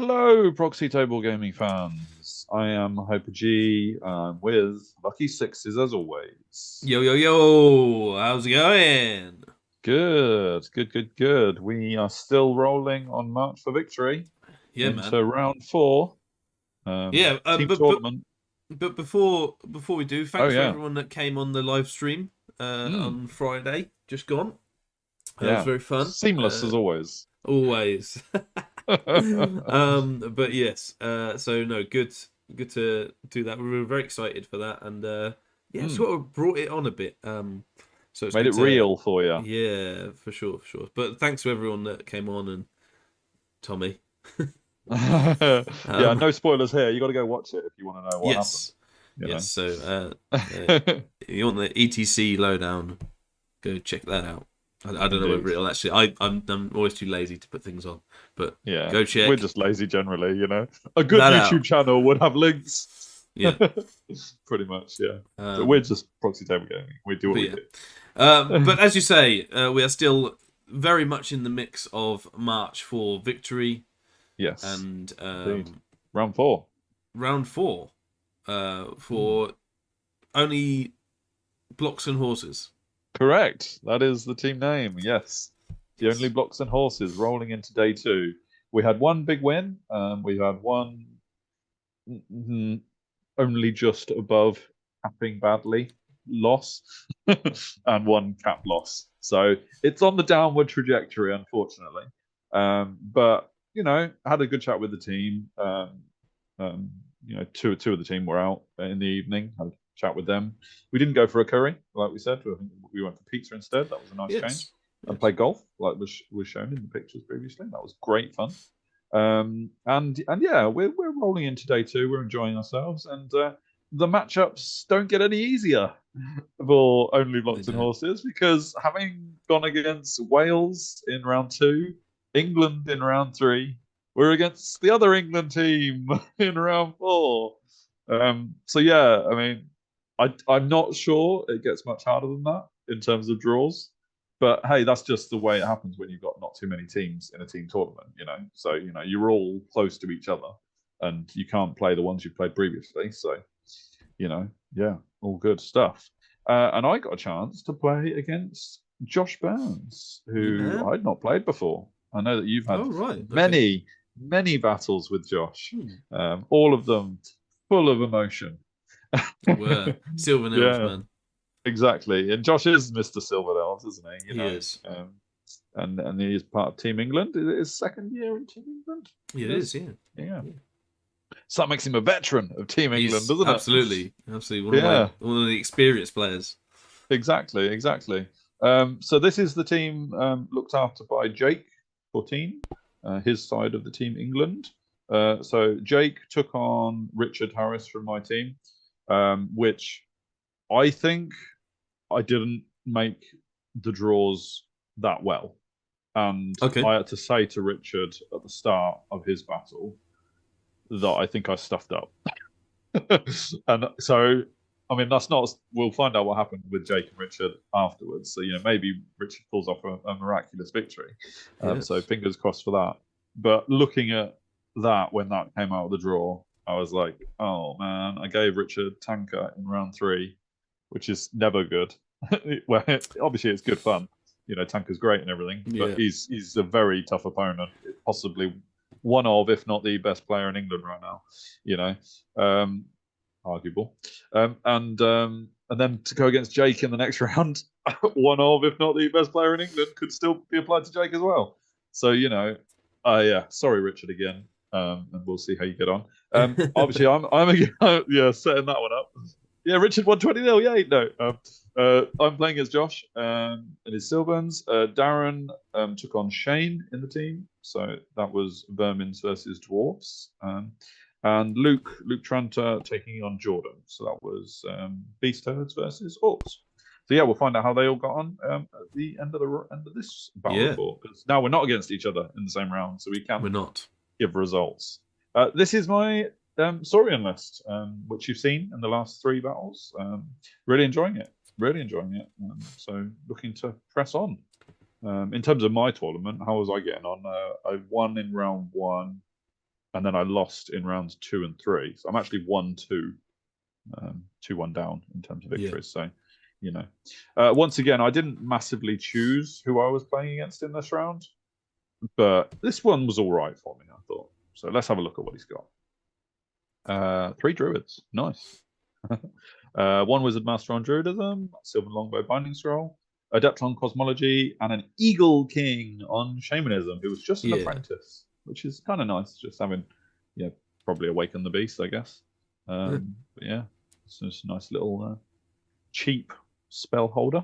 Hello, Proxy Table Gaming fans. I am Hyper G with Lucky Sixes as always. Yo, yo, yo, how's it going? Good. We are still rolling on March for Victory Yeah, man. into round 4. Yeah, Team tournament. but before we do, Oh thanks for yeah. everyone that came on the live stream Mm, on Friday, just gone. That was yeah. very fun. Seamless as always. Always. But yes, so no, good to do that. We were very excited for that, and yeah, Mm, sort of brought it on a bit. So it's made good it to, real for you. yeah, for sure, for sure. But thanks to everyone that came on and Tommy. Yeah, Um, no spoilers here. You got to go watch it if you want to know what happened. Yes, You yes. know. So, you want the ETC lowdown? Go check that out. I don't know whether Indeed. it'll actually. I'm always too lazy to put things on, but Yeah, go we're check just lazy generally, you know. A good that YouTube out. channel would have links. Yeah. Pretty much, yeah. But we're Um. just Proxy Table Gaming. We do what But we yeah. do. But as you say, we are still very much in the mix of March for victory Yes, and indeed. Round 4. round four. Hmm. For only blocks and horses. Correct. That is the team name. Yes. The only Yes. blocks and horses rolling into day 2. We had one big win. We had one only just above capping badly loss and one cap loss. So it's on the downward trajectory, unfortunately. But you know, had a good chat with the team. Um, you know, two of the team were out in the evening. Had a chat with them. We didn't go for a curry, like we said. We went for pizza instead. That was a nice change. Yes. And Yes. played golf, like was shown in the pictures previously. That was great fun. And yeah, we're rolling into day 2. We're enjoying ourselves, and the matchups don't get any easier for only They blocks and don't. horses because having gone against Wales in round 2, England in round 3, we're against the other England team in round 4. So yeah, I mean, I'm not sure it gets much harder than that in terms of draws. But hey, that's just the way it happens when you've got not too many teams in a team tournament, you know. So, you know, you're all close to each other and you can't play the ones you played previously. So, you know, yeah, all good stuff. And I got a chance to play against Josh Burns, who Yeah. I'd not played before. I know that you've had Oh right. Okay. many battles with Josh, Hmm. all of them full of emotion. They were Sylvan Elves, Yeah, man. exactly. And Josh is Mr. Silver Elves, isn't he? You He know, is. and he is part of Team England. Is it his second year in Team England? It It is. is. Yeah. Yeah. Yeah. So that makes him a veteran of Team England, He's doesn't it? absolutely Yeah, one of the experienced players. exactly. So this is the team looked after by Jake 14, his side of the Team England. So Jake took on Richard Harris from my team, which I think I didn't make the draws that well. And Okay. I had to say to Richard at the start of his battle that I think I stuffed up. And so, I mean, that's not. We'll find out what happened with Jake and Richard afterwards. So, you know, maybe Richard pulls off a miraculous victory. So, Yes. fingers crossed for that. But looking at that when that came out of the draw, I was like, oh man, I gave Richard Tanker in round 3, which is never good. Well, obviously it's good fun. You know, Tanker's great and everything, but Yeah. he's a very tough opponent. Possibly one of, if not the best player in England right now. You know, um, arguable. And then to go against Jake in the next round, one of, if not the best player in England, could still be applied to Jake as well. So you know, yeah, sorry Richard again, and we'll see how you get on. Obviously, I'm yeah setting that one up. Yeah, Richard 120 0. Yay! No, I'm playing as Josh and his Sylvans. Darren took on Shane in the team, so that was Vermins versus Dwarfs. And Luke Tranter taking on Jordan, so that was Beast Herds versus Orcs. So yeah, we'll find out how they all got on at the end of this battle Yeah. report, because now we're not against each other in the same round, so we We're can not. give results. This is my Saurian list, which you've seen in the last 3 battles. Really enjoying it. Really enjoying it. So looking to press on. In terms of my tournament, how was I getting on? I won in round 1. and then I lost in rounds 2 and 3. So I'm actually 1-2, 2-1 down in terms of victories. So, you know, once again, I didn't massively choose who I was playing against in this round, but this one was all right for me, I thought. So let's have a look at what he's got. 3 druids, nice. 1 wizard master on druidism, Sylvan longbow binding scroll, adept on cosmology, and an eagle king on shamanism, who was just an apprentice, which is kind of nice. Just having, probably awaken the beast, I guess. But yeah, it's just a nice little cheap spell holder.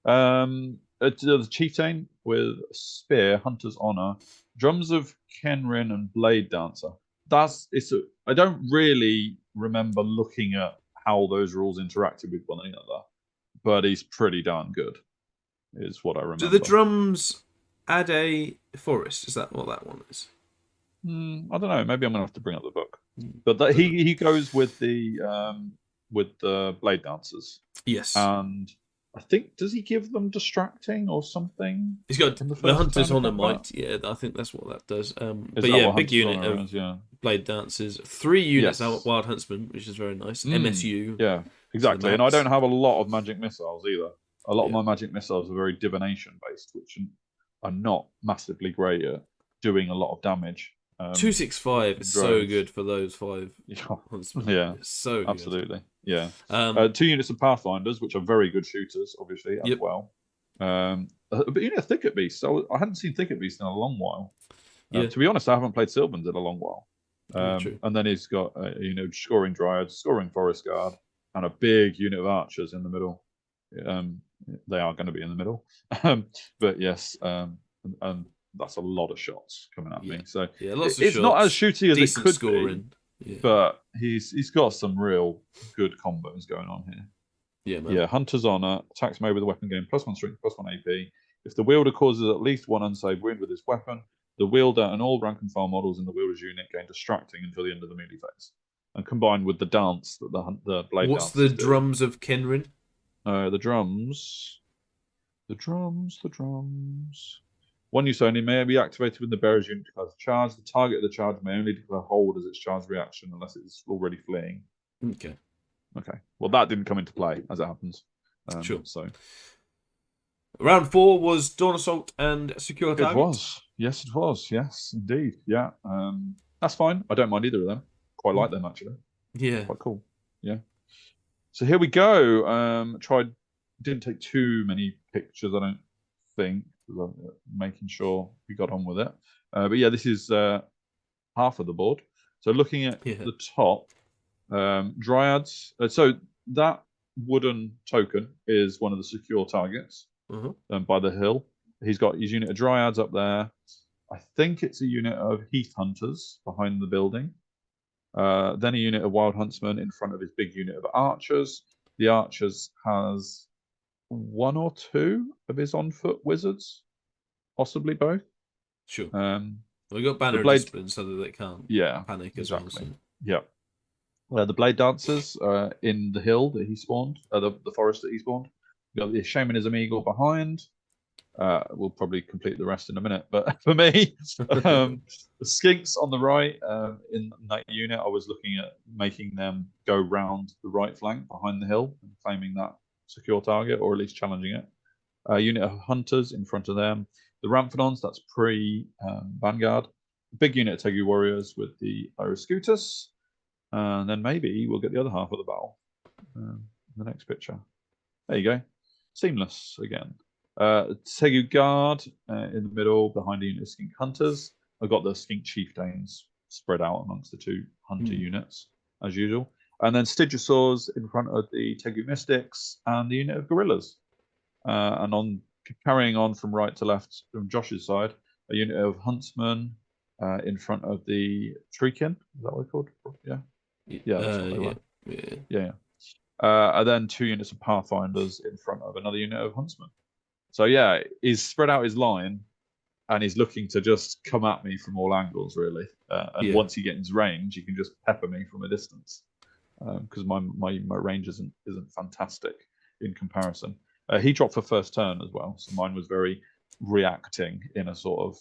The chieftain with spear, hunter's honor, drums of Kenrin, and blade dancer. I don't really remember looking at how those rules interacted with one another, but he's pretty darn good, is what I remember. Do the drums add a forest? Is that what that one is? I don't know. Maybe I'm gonna have to bring up the book. But he goes with the blade dancers. Yes. And I think, does he give them distracting or something? He's got the hunter's honor might. Yeah, I think that's what that does. But yeah, big unit of blade dancers. 3 units out wild huntsman, which is very nice. MSU. Yeah, exactly. And I don't have a lot of magic missiles either. A lot of my magic missiles are very divination based, which are not massively great at doing a lot of damage. 265 is so good for those 5 huntsmen. Yeah, so good. Absolutely. Yeah. 2 units of pathfinders, which are very good shooters, obviously, as well. But thicket beasts. I hadn't seen thicket beasts in a long while. To be honest, I haven't played Sylvans in a long while. And then he's got scoring dryads, scoring forest guard, and a big unit of archers in the middle. They are going to be in the middle. But yes, and that's a lot of shots coming at me. So lots of it's shots, not as shooty as it could scoring. be. But he's got some real good combos going on here. Yeah, man. Yeah, Hunter's Honor, attacks made with a weapon gain +1 strength, +1 AP. If the wielder causes at least 1 unsaved wound with his weapon, the wielder and all rank and file models in the wielder's unit gain distracting until the end of the melee phase. And combined with the dance that the blade What's the drums of Kenrin? The drums. 1 use only may be activated when the bearer's unit declares a charge. The target of the charge may only declare hold as its charge reaction unless it's already fleeing. Okay. Well, that didn't come into play, as it happens. Sure. So, round 4 was Dawn Assault and Secure Target. It was. Yes, it was. Yes, indeed. Yeah. That's fine. I don't mind either of them. Quite like them, actually. Yeah. Quite cool. Yeah. So here we go. Didn't take too many pictures, I don't think. Making sure we got on with it. But yeah, this is half of the board. So looking at the top, dryads. So that wooden token is one of the secure targets by the hill. He's got his unit of dryads up there. I think it's a unit of heath hunters behind the building. Then a unit of wild huntsmen in front of his big unit of archers. The archers has 1 or 2 of his on-foot wizards, possibly both. Sure. We got banner discipline so that they can't panic as well. So. Yeah. The blade dancers in the hill that he spawned, the forest that he spawned. We got the shamanism eagle behind. We'll probably complete the rest in a minute, but for me, the skinks on the right in that unit, I was looking at making them go round the right flank behind the hill and claiming that secure target, or at least challenging it. A unit of hunters in front of them. The Ramphadons, that's pre-Vanguard. Big unit of Tegu warriors with the Iriscutus. And then maybe we'll get the other half of the battle in the next picture. There you go. Seamless again. Tegu Guard in the middle behind a unit of Skink Hunters. I've got the Skink Chieftains spread out amongst the 2 Hunter units, as usual. And then Stygosaurs in front of the Tegu Mystics and the unit of Gorillas. And carrying on from right to left from Josh's side, a unit of Huntsmen in front of the Treekin. Is that what they're called? Yeah. Yeah, that's what they were. Yeah. And then 2 units of Pathfinders in front of another unit of Huntsmen. So yeah, he's spread out his line, and he's looking to just come at me from all angles, really. And once he gets in his range, he can just pepper me from a distance, because my range isn't fantastic in comparison. He dropped for first turn as well, so mine was very reacting in a sort of,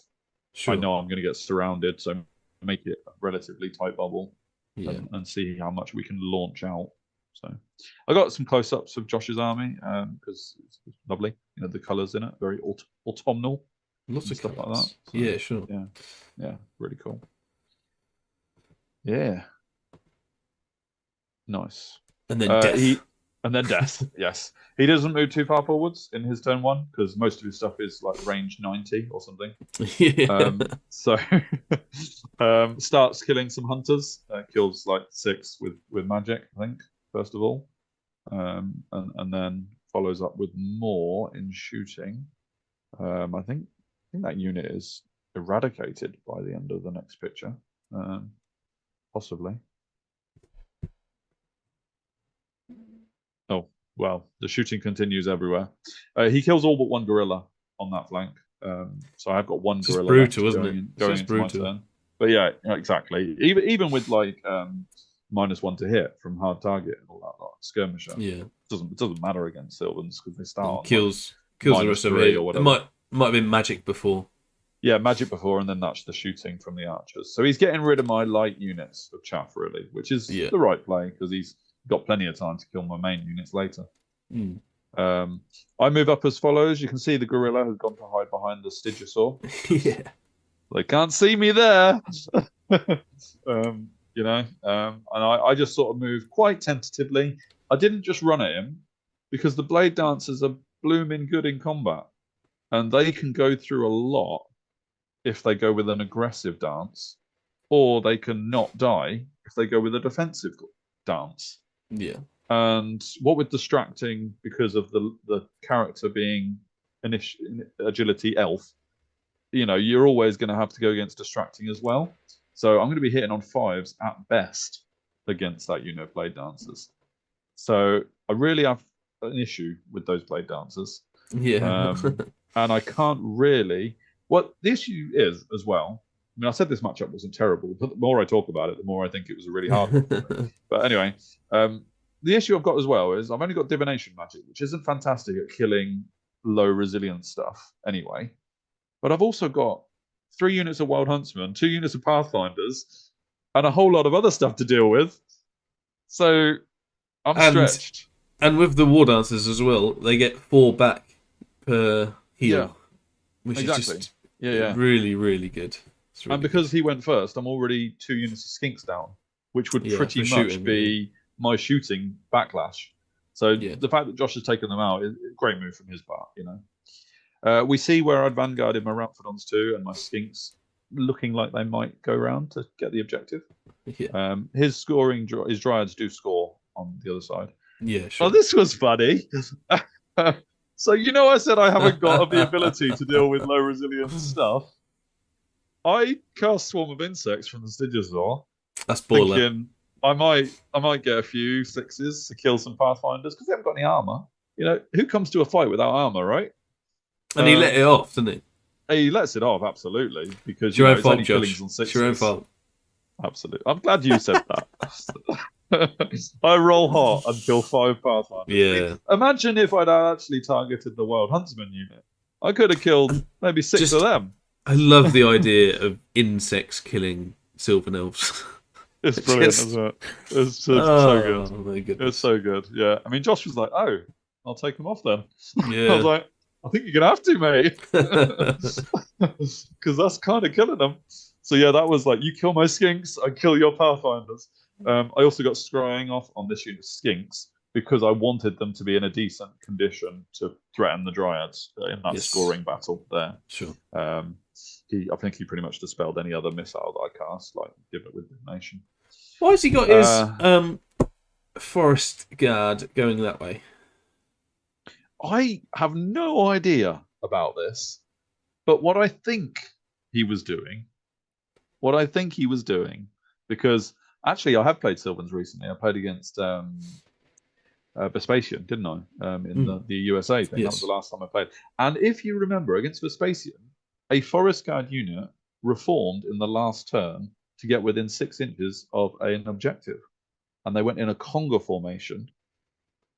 I know I'm going to get surrounded, so make it a relatively tight bubble and see how much we can launch out. So I got some close-ups of Josh's army because it's lovely. You know, the colours in it, very autumnal. Lots of stuff colours. like that. So, yeah, sure. Yeah, really cool. Yeah. Nice. And then death. And then death, yes. He doesn't move too far forwards in his turn 1 because most of his stuff is like range 90 or something. So starts killing some hunters. Kills like 6 with magic, I think, first of all. And then follows up with more in shooting. I think that unit is eradicated by the end of the next picture. Possibly. Oh, well, the shooting continues everywhere. He kills all but 1 gorilla on that flank. So I've got 1 gorilla brutal, left going into my turn. But yeah, exactly. Even with like -1 to hit from hard target and all that, like skirmisher. Yeah, it doesn't matter against Sylvans because they start kills the rest of it. It might have been magic before. Yeah, magic before, and then that's the shooting from the archers. So he's getting rid of my light units of chaff, really, which is the right play because he's got plenty of time to kill my main units later. I move up as follows. You can see the gorilla has gone to hide behind the Stygisaur. They can't see me there. You know, and I just sort of move quite tentatively. I didn't just run at him because the blade dancers are blooming good in combat, and they can go through a lot if they go with an aggressive dance, or they can not die if they go with a defensive dance. Yeah. And what with distracting because of the character being an agility elf, you know, you're always going to have to go against distracting as well. So I'm going to be hitting on 5s at best against that unit of blade dancers. So I really have an issue with those blade dancers. Yeah. And I can't really. What the issue is as well. I mean, I said this matchup wasn't terrible, but the more I talk about it, the more I think it was a really hard one. But anyway, the issue I've got as well is I've only got divination magic, which isn't fantastic at killing low resilience stuff anyway. But I've also got 3 units of Wild Huntsmen, 2 units of Pathfinders, and a whole lot of other stuff to deal with. So I'm stretched. And with the War Dancers as well, they get 4 back per heal, which is just really, really good. Really and because he went first, I'm already 2 units of Skinks down, which would pretty much be my shooting backlash. So the fact that Josh has taken them out is a great move from his part, you know. We see where I'd vanguarded my Raptidons too, and my Skinks looking like they might go around to get the objective. His scoring, his Dryads do score on the other side. Yeah, sure. Oh, this was funny. So, you know, I said I haven't got the ability to deal with low resilience stuff. I cast Swarm of Insects from the Stygisaur. That's baller. Thinking I might get a few 6s to kill some Pathfinders because they haven't got any armor. You know, who comes to a fight without armor, right? And he let it off, didn't he? He lets it off, absolutely, because it's your own fault, Josh. It's your own fault. Absolutely. I'm glad you said that. I roll hot until 5 Pathfinders. Yeah. Imagine if I'd actually targeted the Wild Huntsman unit. I could have killed maybe 6 of them. I love the idea of insects killing Sylvan Elves. It's brilliant, isn't it? It's just so good. Oh, my goodness. It's so good, yeah. I mean, Josh was like, oh, I'll take them off then. Yeah. I was like, I think you're going to have to, mate. Because that's kind of killing them. So yeah, that was like, you kill my Skinks, I kill your Pathfinders. I also got scrying off on this unit of Skinks because I wanted them to be in a decent condition to threaten the Dryads in that scoring battle there. Sure. I think he pretty much dispelled any other missile that I cast, like give it with divination. Why has he got his forest guard going that way? I have no idea about this, but what I think he was doing, because actually I have played Sylvans recently. I played against Vespasian, didn't I? In the USA thing. That was the last time I played. And if you remember, against Vespasian, a Forest Guard unit reformed in the last turn to get within 6 inches of an objective. And they went in a conga formation.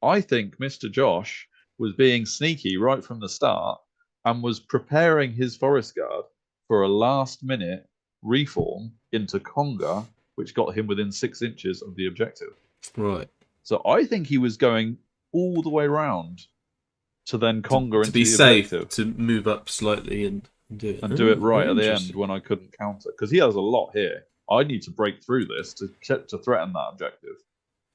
I think Mr. Josh was being sneaky right from the start and was preparing his Forest Guard for a last-minute reform into Conga, which got him within 6 inches of the objective. Right. So I think he was going all the way around to then Conga into be the safe, objective. to move up slightly and do it. And do it right at the end when I couldn't counter. Because he has a lot here. I need to break through this to threaten that objective.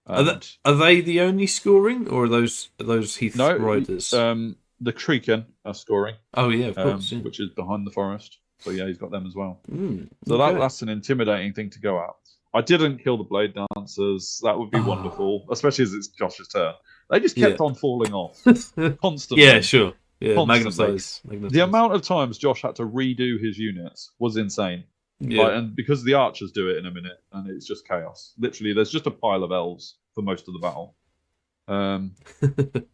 Are they the only scoring, or are those Heath Riders? The Treekin are scoring. Oh yeah, of course. Yeah. Which is behind the forest. So yeah, he's got them as well. So that's an intimidating thing to go at. I didn't kill the Blade Dancers. That would be wonderful, especially as it's Josh's turn. They just kept on falling off constantly. Yeah, sure. Yeah, magnetize. The amount of times Josh had to redo his units was insane. Yeah. Like, and because the archers do it in a minute, and it's just chaos. Literally, there's just a pile of elves for most of the battle.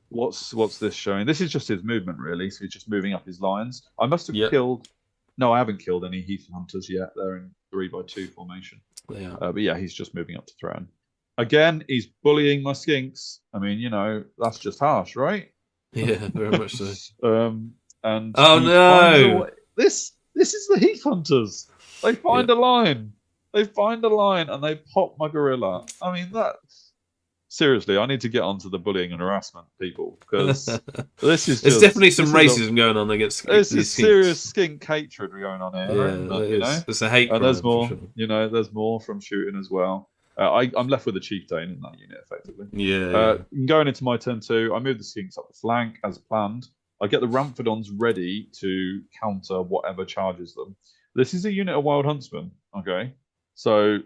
What's this showing? This is just his movement, really. So he's just moving up his lines. I must have killed. No, I haven't killed any Heath Hunters yet. They're in 3x2 formation. Yeah. But yeah, he's just moving up to throne. Again, he's bullying my skinks. I mean, you know, that's just harsh, right? Yeah, very much so. And oh no, this is the Heath Hunters. They find a line. They find a line and they pop my gorilla. I mean, that. Seriously, I need to get onto the bullying and harassment people, because this is. There's definitely some racism going on against. This is serious skink hatred going on here. Yeah, you know? It's a hate crime. And there's more. Sure. You know, there's more from shooting as well. I'm left with a chieftain in that unit, effectively. Yeah. Going into my turn 2, I move the skinks up the flank as planned. I get the Ramphadons ready to counter whatever charges them. This is a unit of Wild Huntsmen. Okay, so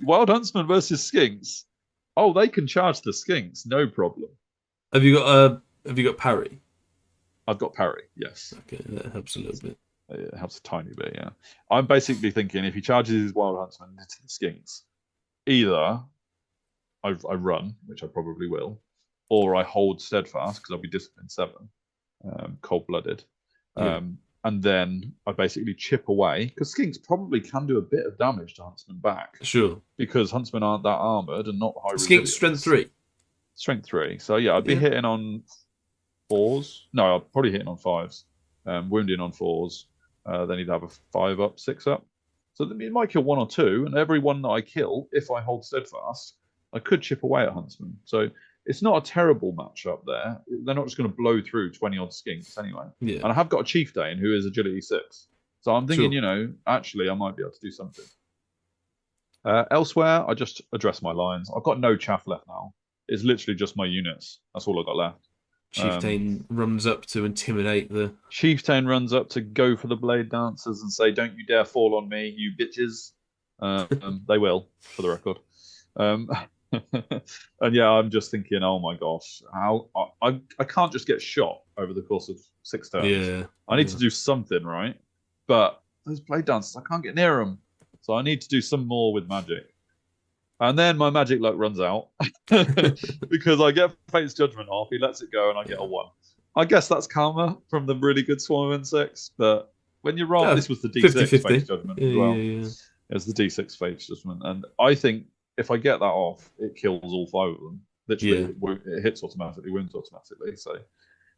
Wild Huntsmen versus skinks. Oh, they can charge the skinks, no problem. Have you got parry? I've got parry, yes. Okay, that helps a little bit. It helps a tiny bit, yeah. I'm basically thinking if he charges his Wild Huntsman into the skinks, either I run, which I probably will, or I hold steadfast because I'll be disciplined 7, cold-blooded. Yeah. And then I basically chip away, because skinks probably can do a bit of damage to Huntsmen back. Sure. Because Huntsmen aren't that armoured and not high resilience. Skinks strength 3. Strength 3. So yeah, I'd be hitting on 4s. No, I'd probably hitting on 5s. Wounding on 4s. Then he'd have a 5 up, 6 up. So it might kill 1 or 2, and every one that I kill, if I hold steadfast, I could chip away at Huntsmen. So it's not a terrible matchup there. They're not just going to blow through 20-odd skinks anyway. Yeah. And I have got a chieftain who is agility 6. So I'm thinking, you know, actually I might be able to do something. Elsewhere, I just address my lines. I've got no chaff left now. It's literally just my units. That's all I've got left. Chieftain runs up to intimidate the... Chieftain runs up to go for the Blade Dancers and say, don't you dare fall on me, you bitches. They will, for the record. And yeah, I'm just thinking, oh my gosh, how I can't just get shot over the course of 6 turns. Yeah, I need to do something, right? But those Blade Dancers, I can't get near them. So I need to do some more with magic. And then my magic luck runs out because I get Fate's Judgment off, he lets it go, and I get a 1. I guess that's karma from the really good Swarm of Insects, but when you're wrong, this was the D6 Fate's Judgment as well. Yeah. It was the D6 Fate's Judgment, and I think if I get that off, it kills all 5 of them. Literally, it hits automatically, wounds automatically, so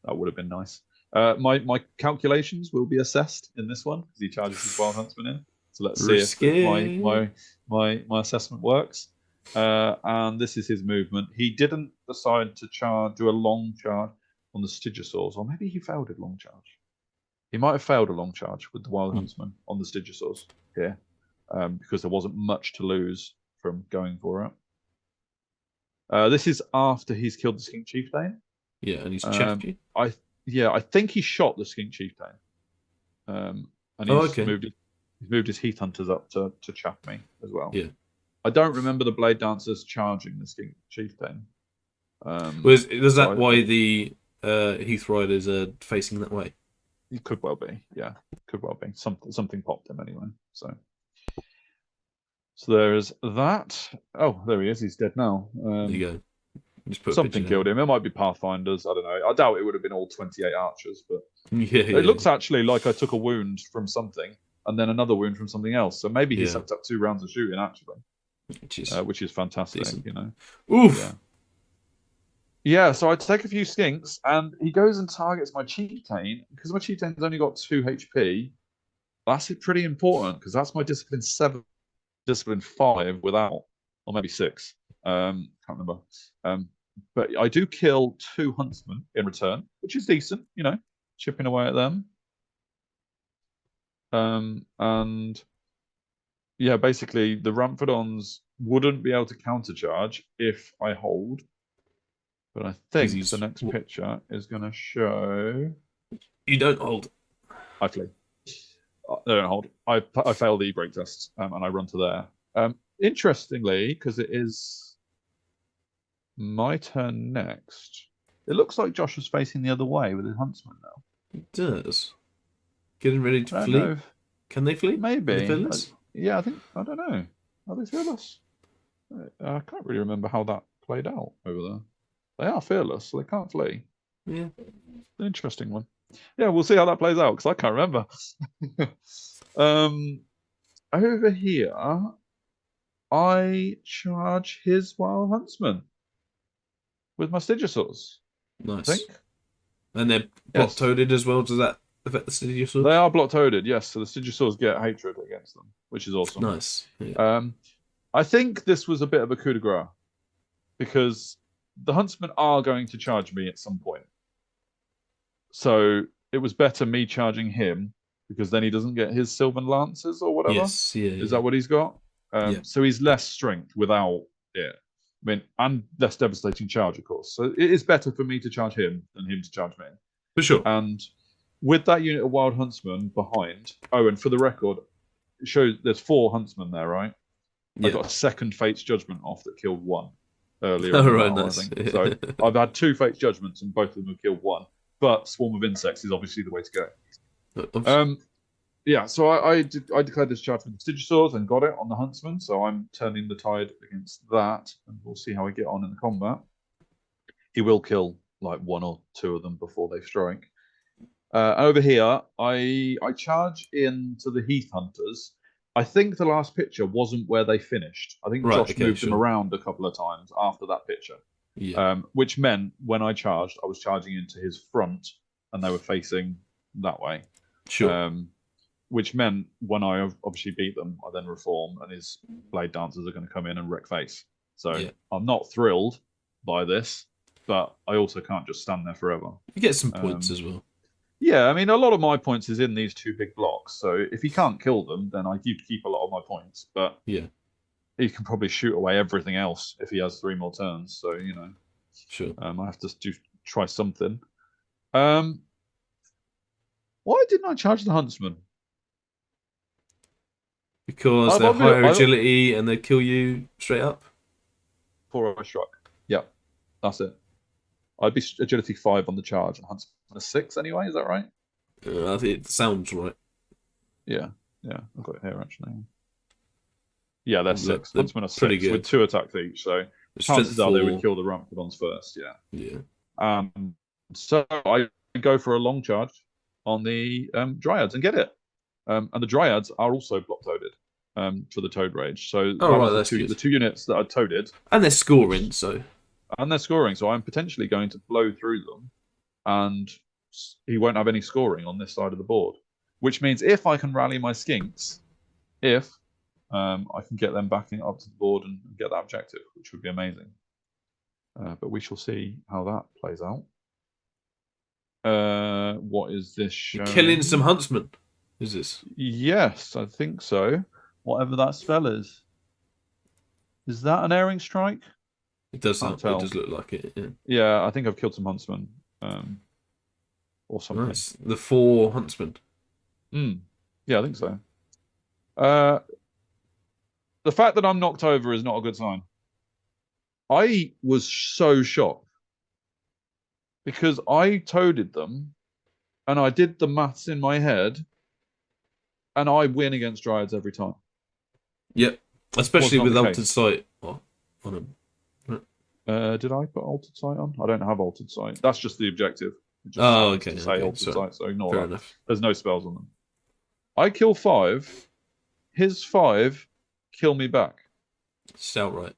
that would have been nice. My calculations will be assessed in this one because he charges his Wild Huntsman in. So let's see if my assessment works. And this is his movement. He didn't decide to do a long charge on the Stygosaurs, or maybe he failed a long charge. He might have failed a long charge with the Wild Huntsman on the Stygosaurs here, because there wasn't much to lose from going for it. This is after he's killed the Skink Chieftain. Yeah, and he's chaffed you. I think he shot the Skink Chieftain. And he's moved his Heath Hunters up to chaff me as well. Yeah. I don't remember the Blade Dancers charging the Skink Chieftain. Was that why the Heath Riders are facing that way? It could well be, yeah. Could well be. Something popped him anyway. So there's that. Oh, there he is. He's dead now. There you go. Just put something killed him. It might be Pathfinders. I don't know. I doubt it would have been all 28 archers, but yeah, it looks actually like I took a wound from something and then another wound from something else. So maybe he sucked up 2 rounds of shooting actually, which is fantastic. Decent. You know. Oof. Yeah. So I take a few skinks and he goes and targets my chieftain because my chieftain's only got 2 HP. That's pretty important because that's my discipline 7, discipline 5 without, or maybe 6. Can't remember. But I do kill 2 huntsmen in return, which is decent, you know, chipping away at them. And yeah, basically the Ramphadons wouldn't be able to countercharge if I hold. But I think the next picture is going to show. You don't hold. I flee. I don't hold. I fail the break test, and I run to there. Interestingly, because it is my turn next, it looks like Josh was facing the other way with his huntsman now. It does. Getting ready to flee. Can they flee? Maybe. Are they fearless? Yeah, I don't know. Are they fearless? I can't really remember how that played out over there. They are fearless, so they can't flee. Yeah. An interesting one. Yeah, we'll see how that plays out, because I can't remember. Over here, I charge his Wild Huntsman with my Stygisaurs. Nice. I think. And they're block-toaded as well. Does that affect the Stygisaurs? They are block-toaded, yes. So the Stygisaurs get hatred against them, which is awesome. Nice. Yeah. I think this was a bit of a coup de grace, because the Huntsmen are going to charge me at some point. So it was better me charging him, because then he doesn't get his Sylvan Lances or whatever. Yes, yeah. Is that what he's got? So he's less strength without it. I mean, and less devastating charge, of course. So it is better for me to charge him than him to charge me. For sure. And with that unit of Wild Huntsmen behind, oh, and for the record, it shows there's 4 Huntsmen there, right? Yeah. I got a second Fate's Judgment off that killed 1 earlier. Oh, right, nice. I think. So I've had 2 Fate's Judgments and both of them have killed 1. But Swarm of Insects is obviously the way to go. Yeah, so I declared this charge with the Stygisaurs and got it on the Huntsman, so I'm turning the tide against that, and we'll see how I get on in the combat. He will kill like 1 or 2 of them before they strike. Over here, I charge into the Heath Hunters. I think the last picture wasn't where they finished. I think Josh moved them around a couple of times after that picture. Yeah. Which meant when I charged, I was charging into his front, and they were facing that way. Sure. Which meant when I obviously beat them, I then reform, and his Blade Dancers are going to come in and wreck face. So I'm not thrilled by this, but I also can't just stand there forever. You get some points as well. Yeah, I mean, a lot of my points is in these 2 big blocks. So if he can't kill them, then I do keep a lot of my points. But yeah, he can probably shoot away everything else if he has 3 more turns. So, you know, sure. I have to try something. Why didn't I charge the Huntsman? Because they're higher agility and they kill you straight up? Before I struck. Yeah, that's it. I'd be agility 5 on the charge and Huntsman a 6 anyway, is that right? I think it sounds right. Yeah, I've got it here actually. Yeah, they're 6. Huntsman are 6 good. With 2 attacks each, so chances are they would kill the Ramphadons first, Yeah. So I go for a long charge on the Dryads and get it. And the Dryads are also block-toaded for the Toad Rage. So that's the 2 units that are toaded. And they're scoring, so... And they're scoring, so I'm potentially going to blow through them, and he won't have any scoring on this side of the board. Which means if I can rally my Skinks, I can get them backing up to the board and get that objective, which would be amazing. But we shall see how that plays out. What is this showing? Killing some huntsmen, is this? Yes, I think so. Whatever that spell is. Is that an Erring Strike? It does look like it, yeah. Yeah, I think I've killed some huntsmen. Or something. Nice. The 4 huntsmen. Yeah, I think so. The fact that I'm knocked over is not a good sign. I was so shocked. Because I toaded them, and I did the maths in my head, and I win against Dryads every time. Yep. Especially with Altered Sight on them. Did I put Altered Sight on? I don't have Altered Sight. That's just the objective. Okay. Altered Sight, so ignore that. Enough. There's no spells on them. I kill 5. His 5 kill me back. It's outright.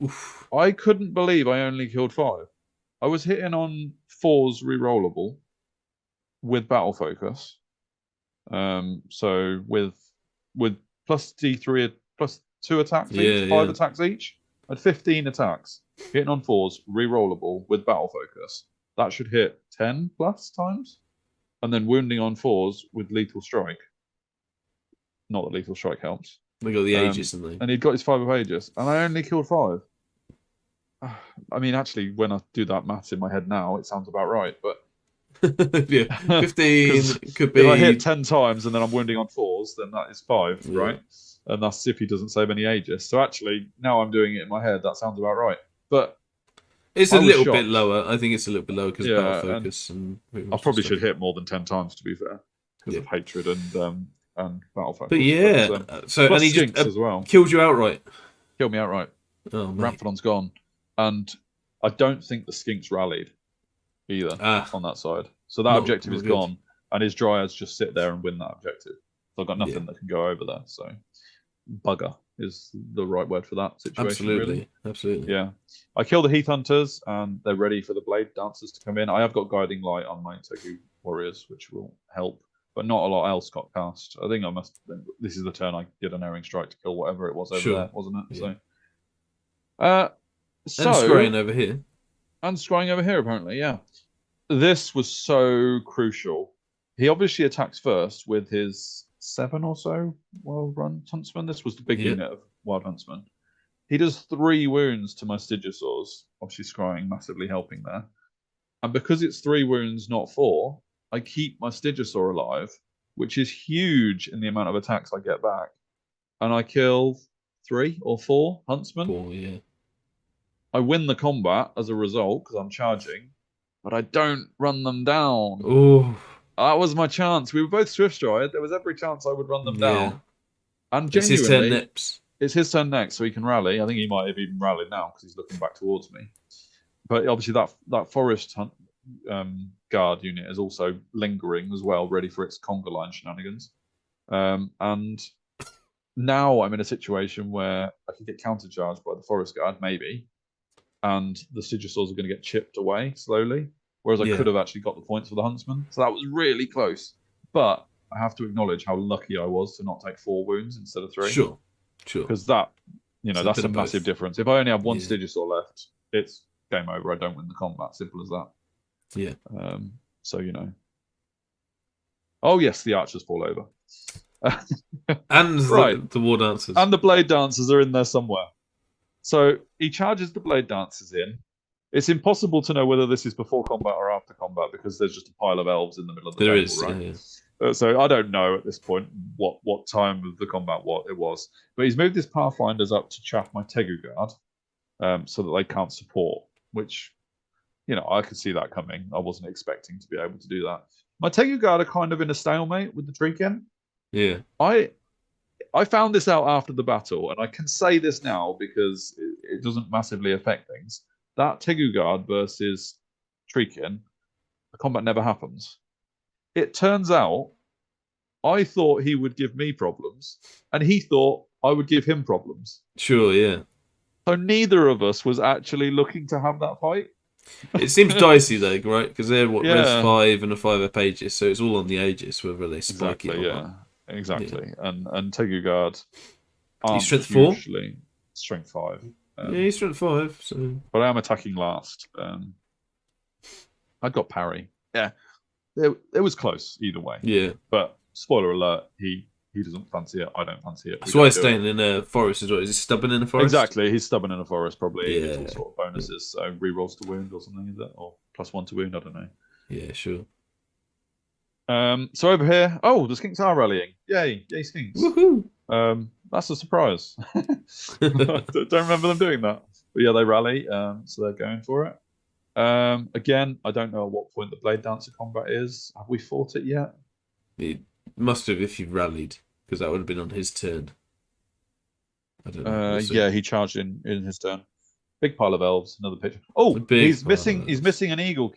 Oof. I couldn't believe I only killed 5. I was hitting on 4s rerollable with Battle Focus. So with plus D3 plus 2 attacks each, 5 attacks each, at 15 attacks, hitting on 4s, rerollable with battle focus. That should hit 10 plus times, and then wounding on 4s with lethal strike. Not that lethal strike helps. They got the Aegis, didn't they? And he'd got his 5 of Aegis, and I only killed 5. I mean, actually, when I do that maths in my head now, it sounds about right. But yeah, 15 could be. If I hit 10 times and then I'm wounding on 4s, then that is 5, right? And that's if he doesn't save any Aegis. So actually, now I'm doing it in my head. That sounds about right. But it's a little bit lower. I think it's a little bit lower because of battle focus. And I probably should hit more than 10 times, to be fair, because of hatred and battle focus. But yeah, so and he just as well killed you outright. Killed me outright. Oh, Ramphadon's gone, and I don't think the skinks rallied either on that side. So that objective is gone, and his dryads just sit there and win that objective. So I've got nothing that can go over there. So bugger is the right word for that situation. Absolutely, really. Yeah. I kill the Heath Hunters, and they're ready for the Blade Dancers to come in. I have got Guiding Light on my Tegu Warriors, which will help, but not a lot else got cast. I think this is the turn I did an Erring Strike to kill whatever it was over there, wasn't it? Yeah. So and scrying over here. And scrying over here, apparently, yeah. This was so crucial. He obviously attacks first with his 7 or so Wild Huntsman. This was the big unit of Wild Huntsman. He does 3 wounds to my Stygisaurs, obviously scrying massively helping there. And because it's 3 wounds, not 4, I keep my Stygisaur alive, which is huge in the amount of attacks I get back. And I kill 3 or 4 Huntsmen. 4, yeah. I win the combat as a result because I'm charging, but I don't run them down. Oh, that was my chance. We were both Swift Stride. There was every chance I would run them down. And it's his turn next. It's his turn next, so he can rally. I think he might have even rallied now because he's looking back towards me. But obviously that forest guard unit is also lingering as well, ready for its conga line shenanigans. And now I'm in a situation where I can get countercharged by the forest guard, maybe. And the Stygisaurs are going to get chipped away slowly, whereas I could have actually got the points for the Huntsman. So that was really close. But I have to acknowledge how lucky I was to not take 4 wounds instead of 3. Sure. Because that's a massive difference. If I only have 1 Stygisaur left, it's game over. I don't win the combat. Simple as that. Yeah. So, Oh, yes, the archers fall over. And the war dancers. And the blade dancers are in there somewhere. So he charges the blade dancers in. It's impossible to know whether this is before combat or after combat because there's just a pile of elves in the middle of the table, right? Yeah. So I don't know at this point what time of the combat it was. But he's moved his Pathfinders up to chaff my Tegu Guard so that they can't support, which, I could see that coming. I wasn't expecting to be able to do that. My Tegu Guard are kind of in a stalemate with the Treekin. Yeah. I found this out after the battle, and I can say this now because it doesn't massively affect things. That Tegu Guard versus Treekin, the combat never happens. It turns out I thought he would give me problems, and he thought I would give him problems. Sure, yeah. So neither of us was actually looking to have that fight. It seems dicey though, right? Because they're res 5 and a 5 up Aegis, so it's all on the Aegis whether they spike it or not. Exactly. Yeah. And Tegu Guard aren't strength 4? Strength 5. He's strength 5. So. But I am attacking last. I got parry. Yeah. It was close either way. Yeah. But spoiler alert, he doesn't fancy it. I don't fancy it. That's why he's staying in a forest as well. Is he stubborn in a forest? Exactly. He's stubborn in a forest, probably. Yeah. All sort of bonuses. So rerolls to wound or something, is it? Or +1 to wound, I don't know. Yeah, sure. So over here, the skinks are rallying. Yay skinks! Woohoo! That's a surprise. Don't remember them doing that, but yeah, they rally. So they're going for it. Again, I don't know at what point the Blade Dancer combat is. Have we fought it yet? It must have if you rallied, because that would have been on his turn. I don't know. Yeah, he charged in his turn. Big pile of elves. Another picture. Oh, he's missing. He's missing an eagle.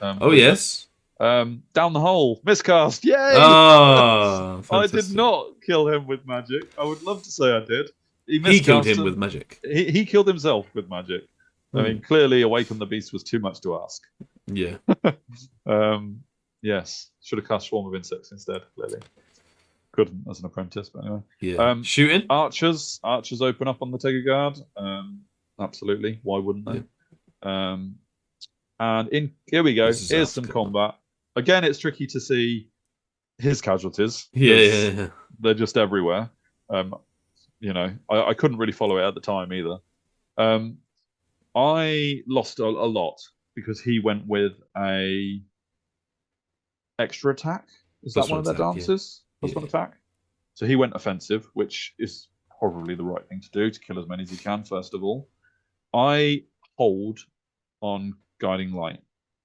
Yes. Down the hole, miscast, yay! Oh, I did not kill him with magic. I would love to say I did. He killed him with magic. He killed himself with magic. I mean, clearly, Awaken the Beast was too much to ask. Yeah. Yes, should have cast Swarm of Insects instead. Clearly, couldn't as an apprentice, but anyway. Yeah. Shooting archers open up on the Tegger Guard. Absolutely, why wouldn't they? Yeah. And here we go. Here's some combat. Again, it's tricky to see his casualties. Yeah. They're just everywhere. You know, I couldn't really follow it at the time either. I lost a lot because he went with a extra attack. Is that one of their dances? Plus one attack. So he went offensive, which is probably the right thing to do to kill as many as he can, first of all. I hold on Guiding Light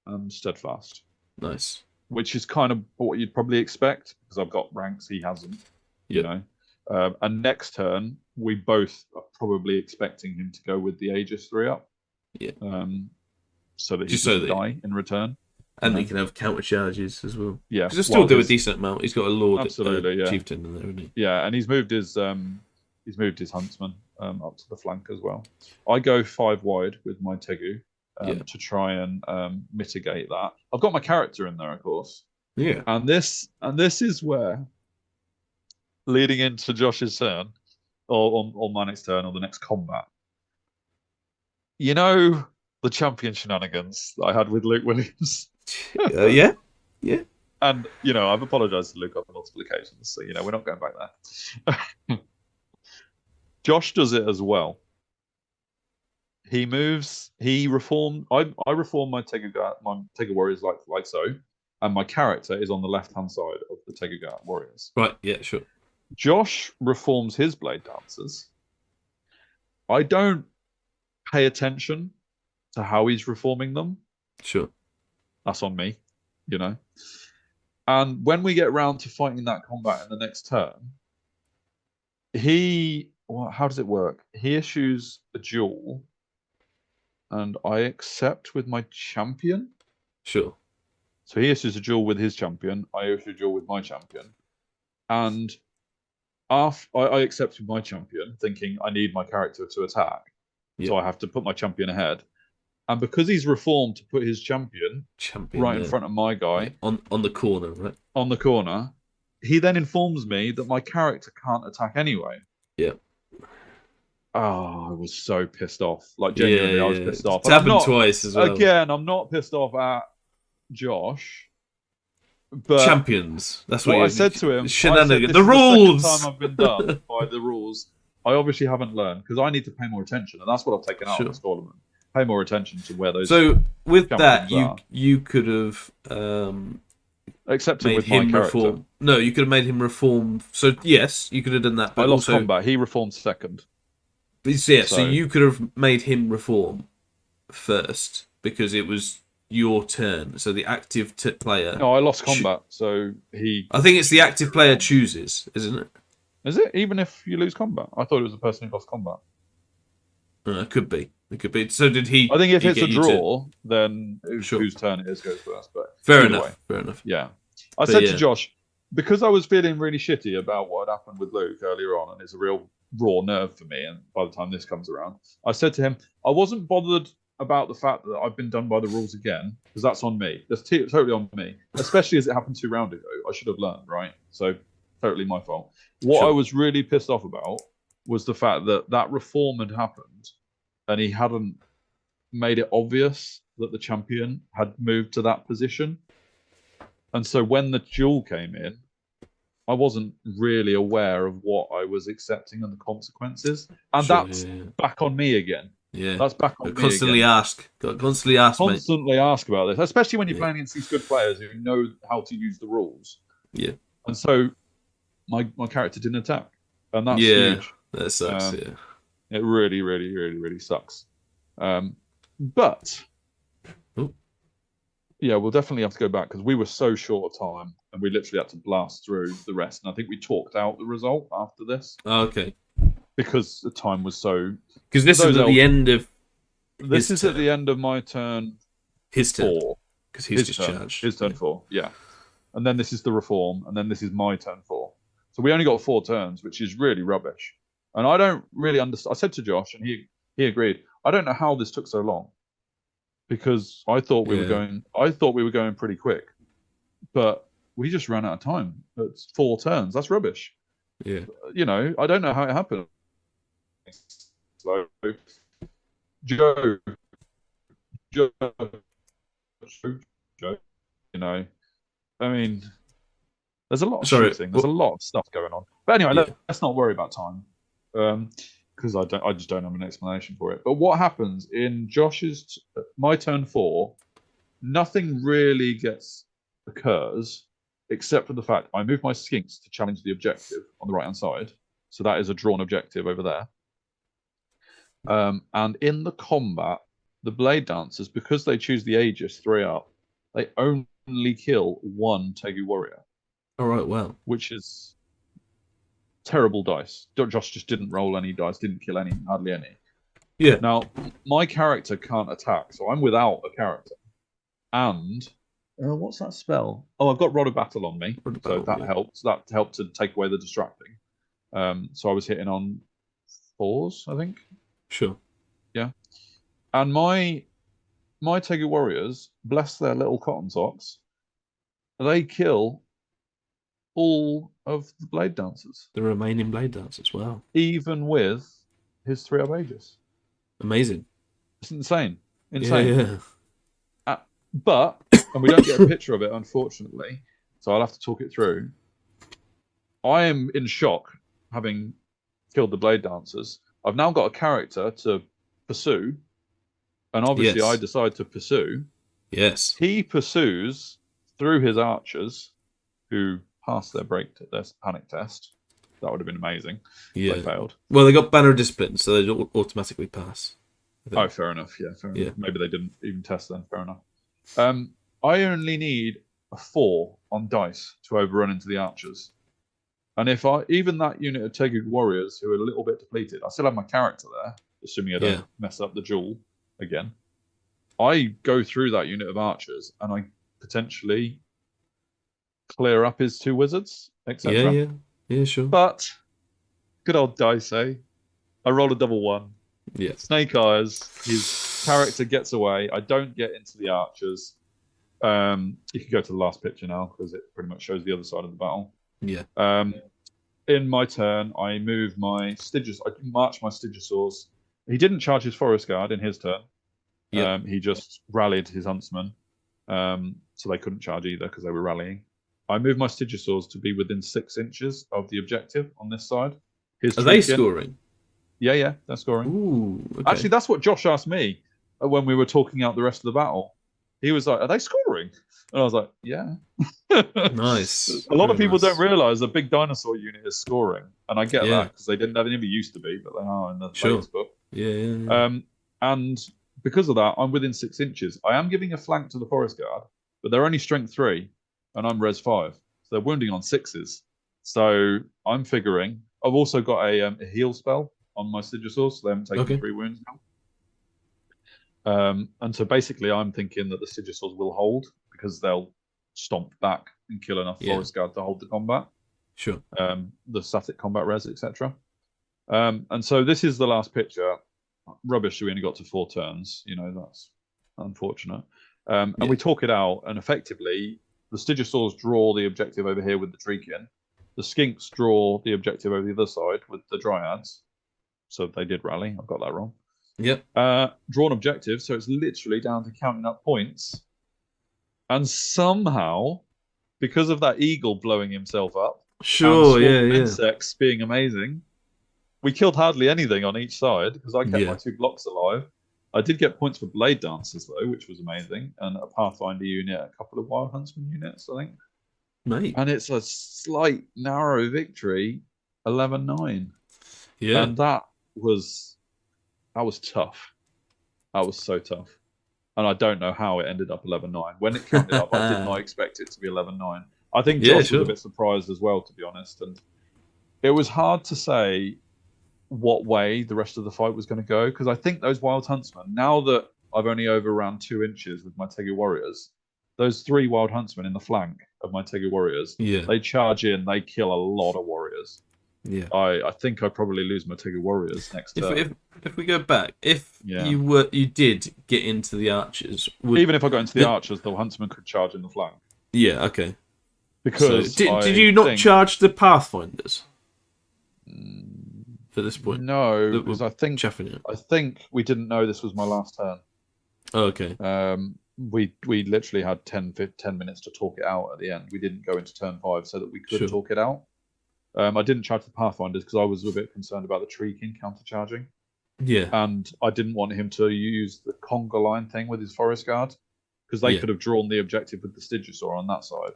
and Steadfast. Nice. Which is kind of what you'd probably expect, because I've got ranks, he hasn't. You know. And next turn, we both are probably expecting him to go with the Aegis 3-up. Yeah. So that he doesn't die in return. And he can have counter charges as well. Yeah. Because he'll still do a decent amount. He's got a Lord absolutely, Chieftain in there, isn't he? Yeah, and he's moved his Huntsman up to the flank as well. I go 5 wide with my Tegu to try and mitigate that. I've got my character in there, of course. Yeah. And this is where, leading into Josh's turn, or on my next turn, or the next combat, you know, the champion shenanigans that I had with Luke Williams. Yeah. And, you know, I've apologized to Luke on multiple occasions, so, you know, we're not going back there. Josh does it as well. He reformed. I reform my Tegger Warriors like so, and my character is on the left-hand side of the Tegger Warriors. Right, yeah, sure. Josh reforms his Blade Dancers. I don't pay attention to how he's reforming them. Sure. That's on me, you know. And when we get around to fighting that combat in the next turn, how does it work? He issues a duel, and I accept with my champion. Sure. So he issues a duel with his champion. I issue a duel with my champion, and after I accept with my champion, thinking I need my character to attack, so I have to put my champion ahead. And because he's reformed to put his champion right in front of my guy on the corner, right? On the corner, he then informs me that my character can't attack anyway. Yeah. Oh, I was so pissed off. Like, genuinely, I was pissed off. It's happened twice as well. Again, I'm not pissed off at Josh. But champions. That's what I said to him. Shenanigans. The rules. The second time I've been done by the rules. I obviously haven't learned, because I need to pay more attention, and that's what I've taken out of this tournament. Pay more attention to where those. So with that, you could have accepted with my character. Reform. No, you could have made him reform. So yes, you could have done that. But I lost combat. He reformed second. So you could have made him reform first because it was your turn. So the active player. No, I lost combat. So he. I think it's the active player chooses, isn't it? Is it? Even if you lose combat? I thought it was the person who lost combat. It could be. It could be. So did he? I think if it's a draw, then whose turn it is goes first. But fair enough. Fair enough. Yeah. I said to Josh, because I was feeling really shitty about what had happened with Luke earlier on, and it's a real raw nerve for me, and by the time this comes around, I said to him, I wasn't bothered about the fact that I've been done by the rules again, because that's on me. That's totally on me, especially as it happened 2 rounds ago. I should have learned, right? So totally my fault. What I was really pissed off about was the fact that reform had happened, and he hadn't made it obvious that the champion had moved to that position. And so when the duel came in, I wasn't really aware of what I was accepting and the consequences. And that's back on me again. Yeah, that's back on me constantly again. Constantly ask about this, especially when you're playing against these good players who know how to use the rules. Yeah. And so my character didn't attack. And that's huge. That sucks, It really, really, really, really sucks. But yeah, we'll definitely have to go back, because we were so short of time and we literally had to blast through the rest. And I think we talked out the result after this. Oh, okay. Because the time was so. Because this is at the end of. This is at the end of my turn. His turn. 4. Because he's discharged. His turn 4, yeah. And then this is the reform, and then this is my turn 4. So we only got 4 turns, which is really rubbish. And I don't really understand. I said to Josh, and he agreed. I don't know how this took so long, because I thought we were going. I thought we were going pretty quick. but we just ran out of time. It's 4 turns. That's rubbish. Yeah. You know, I don't know how it happened. So, Joe, Joe, you know, I mean, there's a lot of shooting. There's a lot of stuff going on. But anyway, let's not worry about time, because I just don't have an explanation for it. But what happens in Josh's my turn 4? Nothing really occurs except for the fact I move my skinks to challenge the objective on the right hand side. So that is a drawn objective over there. And in the combat, the Blade Dancers, because they choose the Aegis 3 up, they only kill 1 Tegu warrior. All right, well. Which is terrible dice. Josh just didn't roll any dice, didn't kill hardly any. Yeah. Now, my character can't attack, so I'm without a character. And what's that spell? Oh, I've got Rod of Battle on me, so that helps. That helped to take away the distracting. So I was hitting on 4s, I think. Sure. Yeah. And my Tegu warriors, bless their little cotton socks, they kill all of the Blade Dancers. The remaining Blade Dancers, wow. Even with his 3 up Aegis. Amazing. It's insane. Insane. Yeah. But, and we don't get a picture of it, unfortunately, so I'll have to talk it through. I am in shock, having killed the Blade Dancers. I've now got a character to pursue, and obviously I decide to pursue. Yes. He pursues through his archers, who pass their panic test. That would have been amazing. Yeah. They failed. Well, they got Banner of Discipline, so they automatically pass. Oh, fair enough. Yeah, fair enough. Maybe they didn't even test then. Fair enough. I only need a 4 on dice to overrun into the archers. And if even that unit of Tegu warriors who are a little bit depleted, I still have my character there, assuming I don't mess up the duel again. I go through that unit of archers and I potentially clear up his 2 wizards, etc. Yeah, sure. But good old dice, eh? I roll a double 1. Yeah. Snake Eyes, his character gets away. I don't get into the archers. You can go to the last picture now because it pretty much shows the other side of the battle. Yeah. In my turn, I move my I march my Stygisaurs. He didn't charge his Forest Guard in his turn. Yeah. He just rallied his Huntsman. So they couldn't charge either because they were rallying. I move my Stygisaurs to be within 6 inches of the objective on this side. Are they scoring? Yeah, they're scoring. Ooh, okay. Actually, that's what Josh asked me when we were talking out the rest of the battle. He was like, "Are they scoring?" And I was like, "Yeah." Nice. A lot of people don't realise the big dinosaur unit is scoring, and I get that because they never used to be, but they are in the latest book. Yeah. And because of that, I'm within 6 inches. I am giving a flank to the Forest Guard, but they're only strength 3, and I'm res 5, so they're wounding on 6s. So I'm figuring I've also got a heal spell on my Stygisaurs, so they haven't taken 3 wounds now. And so basically I'm thinking that the Stygisaurs will hold because they'll stomp back and kill enough Forest Guard to hold the combat. Sure. The static combat res, etc. And so this is the last picture. Rubbish, we only got to 4 turns. You know, that's unfortunate. And we talk it out, and effectively the Stygisaurs draw the objective over here with the Treekin. The Skinks draw the objective over the other side with the Dryads. So they did rally. I've got that wrong. Yep. Drawn objective, so it's literally down to counting up points. And somehow, because of that eagle blowing himself up, and insects being amazing, we killed hardly anything on each side because I kept my 2 blocks alive. I did get points for Blade Dancers though, which was amazing, and a Pathfinder unit, a couple of Wild Huntsman units, I think. Mate. And it's a slight narrow victory, 11-9. Yeah. And that was tough. That was so tough. And I don't know how it ended up 11-9. When it counted up, I did not expect it to be 11-9. I think Josh was a bit surprised as well, to be honest. And it was hard to say what way the rest of the fight was going to go, because I think those Wild Huntsmen, now that I've only overrun 2 inches with my Tegu Warriors, those 3 Wild Huntsmen in the flank of my Tegu Warriors, they charge in, they kill a lot of warriors. Yeah, I think I probably lose my Tegu Warriors next turn. If we go back, if you did get into the archers, even if I got into the archers, the Huntsman could charge in the flank. Yeah, okay. Because did you not charge the Pathfinders for this point? No, because I think we didn't know this was my last turn. Oh, okay. We literally had 10 minutes to talk it out at the end. We didn't go into turn 5 so that we could talk it out. I didn't charge the Pathfinders because I was a bit concerned about the Tree King countercharging. Yeah. And I didn't want him to use the conga line thing with his Forest Guard, because they could have drawn the objective with the Stygisaur on that side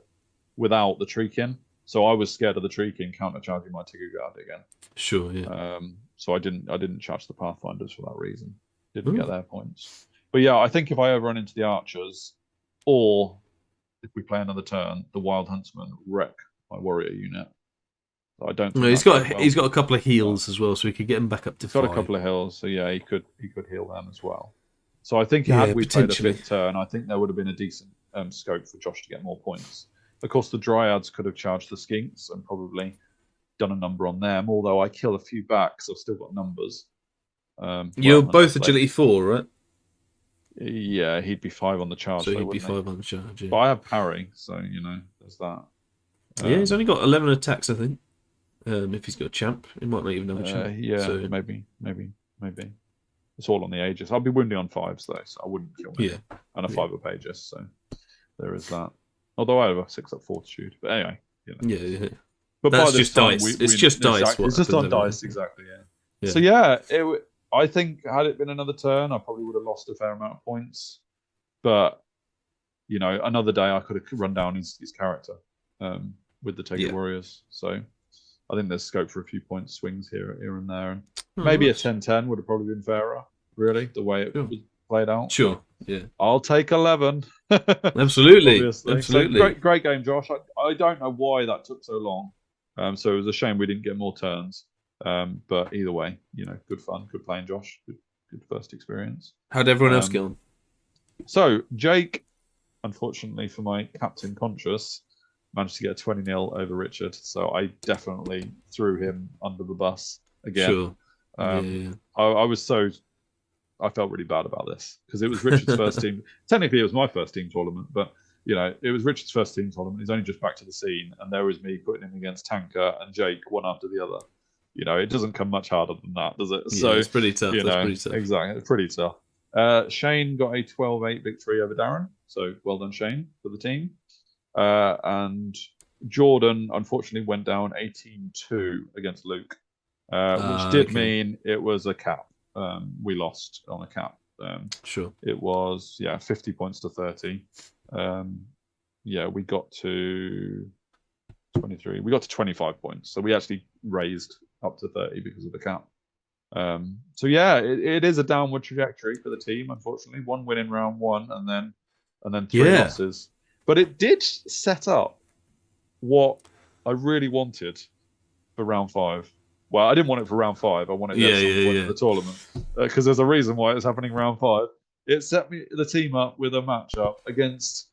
without the Tree King. So I was scared of the Tree King countercharging my Tigger Guard again. Sure, yeah. So I didn't charge the Pathfinders for that reason. Didn't get their points. But yeah, I think if I ever run into the Archers, or if we play another turn, the Wild Huntsman wreck my Warrior unit. I don't. No, he's got a couple of heals as well, so we could get him back up to 5. Got a couple of heals, so yeah, he could heal them as well. So I think had we played a 5th turn, I think there would have been a decent scope for Josh to get more points. Of course, the Dryads could have charged the Skinks and probably done a number on them. Although I kill a few back, so I've still got numbers. You're both agility 4, right? Yeah, he'd be 5 on the charge. So he'd be 5 on the charge. Yeah. But I have parry, so there's that. Yeah, he's only got 11 attacks, I think. If he's got a champ, he might not even have a champ. Yeah, so maybe. It's all on the Aegis. I'll be wounding on 5s though, so I wouldn't kill me. Yeah, and a 5 up Aegis, so there is that. Although I have a 6 up Fortitude, but anyway. Yeah. But that's just dice. It's just dice. Exactly. It's just on dice, exactly. Yeah. So yeah, I think had it been another turn, I probably would have lost a fair amount of points. But another day I could have run down his character with the Tigger Warriors. So I think there's scope for a few point swings here and there. And maybe a 10-10 would have probably been fairer, really, the way it was played out. Sure, yeah. I'll take 11. Absolutely. Absolutely. So great game, Josh. I don't know why that took so long. So it was a shame we didn't get more turns. But either way, good fun. Good playing, Josh. Good first experience. How'd everyone else get on? So Jake, unfortunately for my captain conscious, managed to get a 20-0 over Richard, so I definitely threw him under the bus again. Sure. I felt really bad about this because it was Richard's first team. Technically, it was my first team tournament, but it was Richard's first team tournament. He's only just back to the scene, and there was me putting him against Tanker and Jake one after the other. It doesn't come much harder than that, does it? Yeah, so it's pretty tough. That's pretty tough. Exactly, it's pretty tough. Shane got a 12-8 victory over Darren, so well done, Shane, for the team. And Jordan, unfortunately, went down 18-2 against Luke, which did mean it was a cap. We lost on a cap. Sure. It was 50 points to 30. We got to 23. We got to 25 points, so we actually raised up to 30 because of the cap. It is a downward trajectory for the team. Unfortunately, 1 win in round 1, and then 3 losses. But it did set up what I really wanted for round 5. Well, I didn't want it for round 5. I wanted it at some point in the tournament because there's a reason why it's happening round 5. It set the team up with a matchup against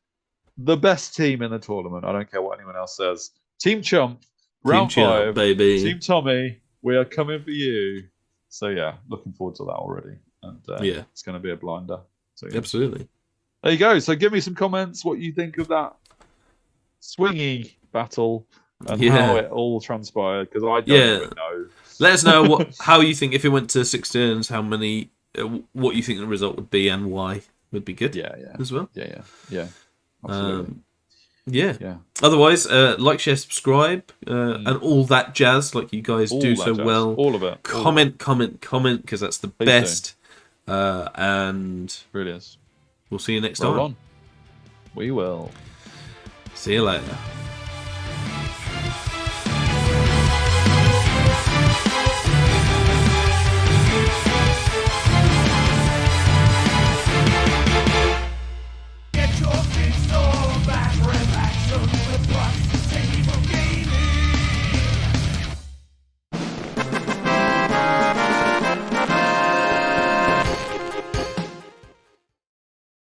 the best team in the tournament. I don't care what anyone else says. Team Chump, round 5, baby. Team Tommy, we are coming for you. So looking forward to that already. And it's going to be a blinder. So, absolutely. There you go. So give me some comments what you think of that swingy battle and how it all transpired, because I don't even know. Let us know how you think, if it went to 6 turns, how many, what you think the result would be and why would be good. As well. Yeah. Absolutely. Otherwise, like, share, subscribe, and all that jazz, like you guys do so well. All of it. Comment, because that's the best. And really is. We'll see you next time. We will. See you later.